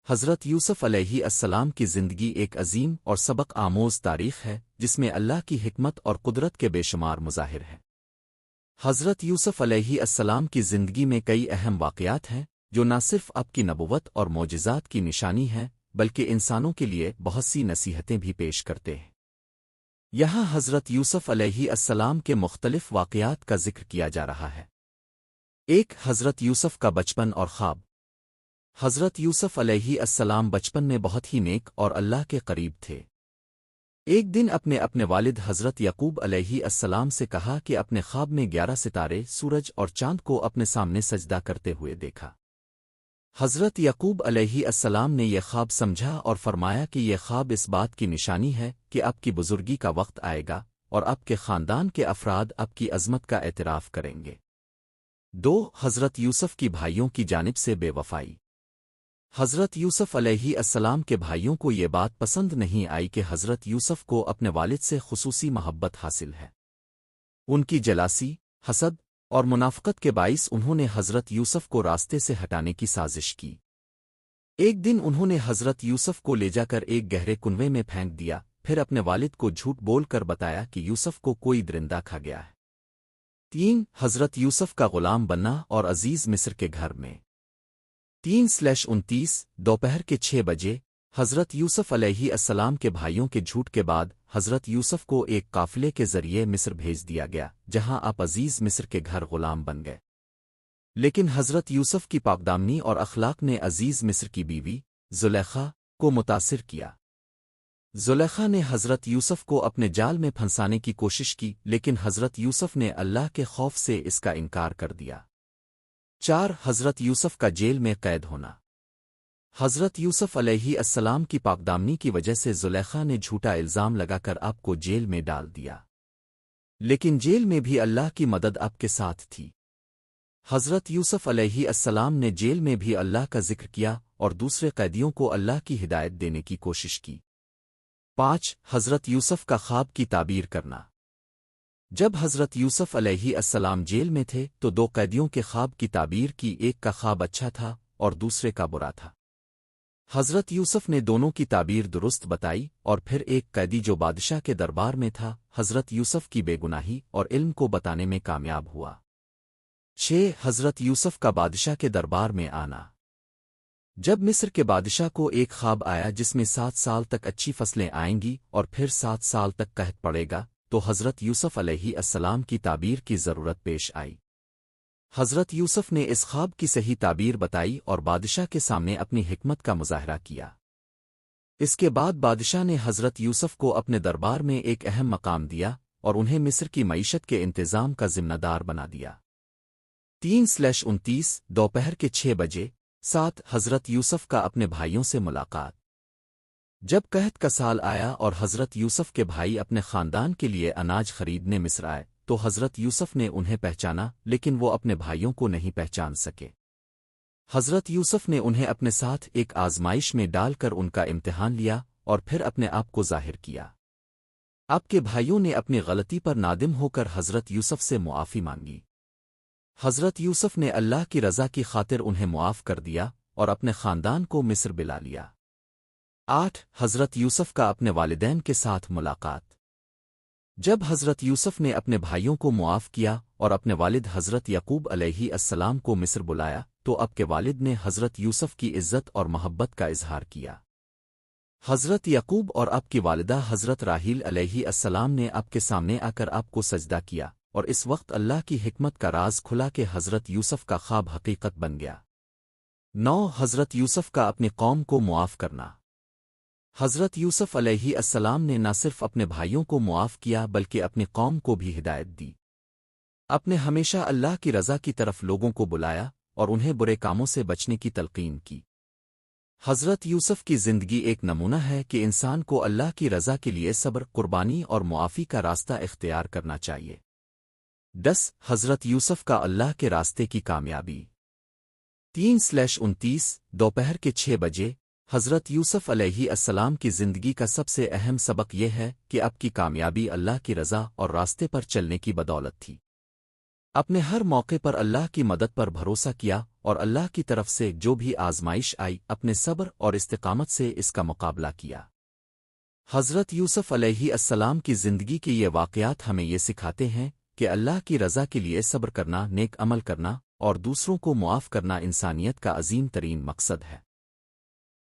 حضرت یوسف علیہ السلام کی زندگی ایک عظیم اور سبق آموز تاریخ ہے جس میں اللہ کی حکمت اور قدرت کے بے شمار مظاہر ہیں۔ حضرت یوسف علیہ السلام کی زندگی میں کئی اہم واقعات ہیں جو نہ صرف آپ کی نبوت اور معجزات کی نشانی ہیں بلکہ انسانوں کے لیے بہت سی نصیحتیں بھی پیش کرتے ہیں۔ یہاں حضرت یوسف علیہ السلام کے مختلف واقعات کا ذکر کیا جا رہا ہے۔ ایک، حضرت یوسف کا بچپن اور خواب۔ حضرت یوسف علیہ السلام بچپن میں بہت ہی نیک اور اللہ کے قریب تھے۔ ایک دن اپنے والد حضرت یعقوب علیہ السلام سے کہا کہ اپنے خواب میں 11 ستارے، سورج اور چاند کو اپنے سامنے سجدہ کرتے ہوئے دیکھا۔ حضرت یعقوب علیہ السلام نے یہ خواب سمجھا اور فرمایا کہ یہ خواب اس بات کی نشانی ہے کہ آپ کی بزرگی کا وقت آئے گا اور آپ کے خاندان کے افراد آپ کی عظمت کا اعتراف کریں گے۔ 2، حضرت یوسف کی بھائیوں کی جانب سے بے وفائی۔ حضرت یوسف علیہ السلام کے بھائیوں کو یہ بات پسند نہیں آئی کہ حضرت یوسف کو اپنے والد سے خصوصی محبت حاصل ہے۔ ان کی جلاسی، حسد اور منافقت کے باعث انہوں نے حضرت یوسف کو راستے سے ہٹانے کی سازش کی۔ ایک دن انہوں نے حضرت یوسف کو لے جا کر ایک گہرے کنویں میں پھینک دیا، پھر اپنے والد کو جھوٹ بول کر بتایا کہ یوسف کو کوئی درندہ کھا گیا ہے۔ 3، حضرت یوسف کا غلام بننا اور عزیز مصر کے گھر میں۔ 3/29 دوپہر کے 6 بجے حضرت یوسف علیہ السلام کے بھائیوں کے جھوٹ کے بعد حضرت یوسف کو ایک قافلے کے ذریعے مصر بھیج دیا گیا جہاں آپ عزیز مصر کے گھر غلام بن گئے۔ لیکن حضرت یوسف کی پاکدامنی اور اخلاق نے عزیز مصر کی بیوی زلیخا کو متاثر کیا۔ زلیخا نے حضرت یوسف کو اپنے جال میں پھنسانے کی کوشش کی لیکن حضرت یوسف نے اللہ کے خوف سے اس کا انکار کر دیا۔ 4، حضرت یوسف کا جیل میں قید ہونا۔ حضرت یوسف علیہ السلام کی پاکدامنی کی وجہ سے زلیخا نے جھوٹا الزام لگا کر آپ کو جیل میں ڈال دیا، لیکن جیل میں بھی اللہ کی مدد آپ کے ساتھ تھی۔ حضرت یوسف علیہ السلام نے جیل میں بھی اللہ کا ذکر کیا اور دوسرے قیدیوں کو اللہ کی ہدایت دینے کی کوشش کی۔ 5، حضرت یوسف کا خواب کی تعبیر کرنا۔ جب حضرت یوسف علیہ السلام جیل میں تھے تو 2 قیدیوں کے خواب کی تعبیر کی، ایک کا خواب اچھا تھا اور دوسرے کا برا تھا۔ حضرت یوسف نے دونوں کی تعبیر درست بتائی اور پھر ایک قیدی جو بادشاہ کے دربار میں تھا حضرت یوسف کی بے گناہی اور علم کو بتانے میں کامیاب ہوا۔ 6، حضرت یوسف کا بادشاہ کے دربار میں آنا۔ جب مصر کے بادشاہ کو ایک خواب آیا جس میں 7 سال تک اچھی فصلیں آئیں گی اور پھر 7 سال تک قحط پڑے گا تو حضرت یوسف علیہ السلام کی تعبیر کی ضرورت پیش آئی۔ حضرت یوسف نے اس خواب کی صحیح تعبیر بتائی اور بادشاہ کے سامنے اپنی حکمت کا مظاہرہ کیا۔ اس کے بعد بادشاہ نے حضرت یوسف کو اپنے دربار میں ایک اہم مقام دیا اور انہیں مصر کی معیشت کے انتظام کا ذمہ دار بنا دیا۔ 3/29 دوپہر کے 6 بجے 7، حضرت یوسف کا اپنے بھائیوں سے ملاقات۔ جب قحط کا سال آیا اور حضرت یوسف کے بھائی اپنے خاندان کے لیے اناج خریدنے مصر آئے تو حضرت یوسف نے انہیں پہچانا لیکن وہ اپنے بھائیوں کو نہیں پہچان سکے۔ حضرت یوسف نے انہیں اپنے ساتھ ایک آزمائش میں ڈال کر ان کا امتحان لیا اور پھر اپنے آپ کو ظاہر کیا۔ آپ کے بھائیوں نے اپنی غلطی پر نادم ہو کر حضرت یوسف سے معافی مانگی۔ حضرت یوسف نے اللہ کی رضا کی خاطر انہیں معاف کر دیا اور اپنے خاندان کو مصر بلا لیا۔ 8، حضرت یوسف کا اپنے والدین کے ساتھ ملاقات۔ جب حضرت یوسف نے اپنے بھائیوں کو معاف کیا اور اپنے والد حضرت یعقوب علیہ السلام کو مصر بلایا تو آپ کے والد نے حضرت یوسف کی عزت اور محبت کا اظہار کیا۔ حضرت یعقوب اور آپ کی والدہ حضرت راحیل علیہ السلام نے آپ کے سامنے آ کر آپ کو سجدہ کیا اور اس وقت اللہ کی حکمت کا راز کھلا کہ حضرت یوسف کا خواب حقیقت بن گیا۔ 9، حضرت یوسف کا اپنی قوم کو معاف کرنا۔ حضرت یوسف علیہ السلام نے نہ صرف اپنے بھائیوں کو معاف کیا بلکہ اپنی قوم کو بھی ہدایت دی۔ آپ نے ہمیشہ اللہ کی رضا کی طرف لوگوں کو بلایا اور انہیں برے کاموں سے بچنے کی تلقین کی۔ حضرت یوسف کی زندگی ایک نمونہ ہے کہ انسان کو اللہ کی رضا کے لیے صبر، قربانی اور معافی کا راستہ اختیار کرنا چاہیے۔ 10، حضرت یوسف کا اللہ کے راستے کی کامیابی۔ 3/29 دوپہر کے 6 بجے حضرت یوسف علیہ السلام کی زندگی کا سب سے اہم سبق یہ ہے کہ آپ کی کامیابی اللہ کی رضا اور راستے پر چلنے کی بدولت تھی۔ اپنے ہر موقع پر اللہ کی مدد پر بھروسہ کیا اور اللہ کی طرف سے جو بھی آزمائش آئی اپنے صبر اور استقامت سے اس کا مقابلہ کیا۔ حضرت یوسف علیہ السلام کی زندگی کے یہ واقعات ہمیں یہ سکھاتے ہیں کہ اللہ کی رضا کے لیے صبر کرنا، نیک عمل کرنا اور دوسروں کو معاف کرنا انسانیت کا عظیم ترین مقصد ہے۔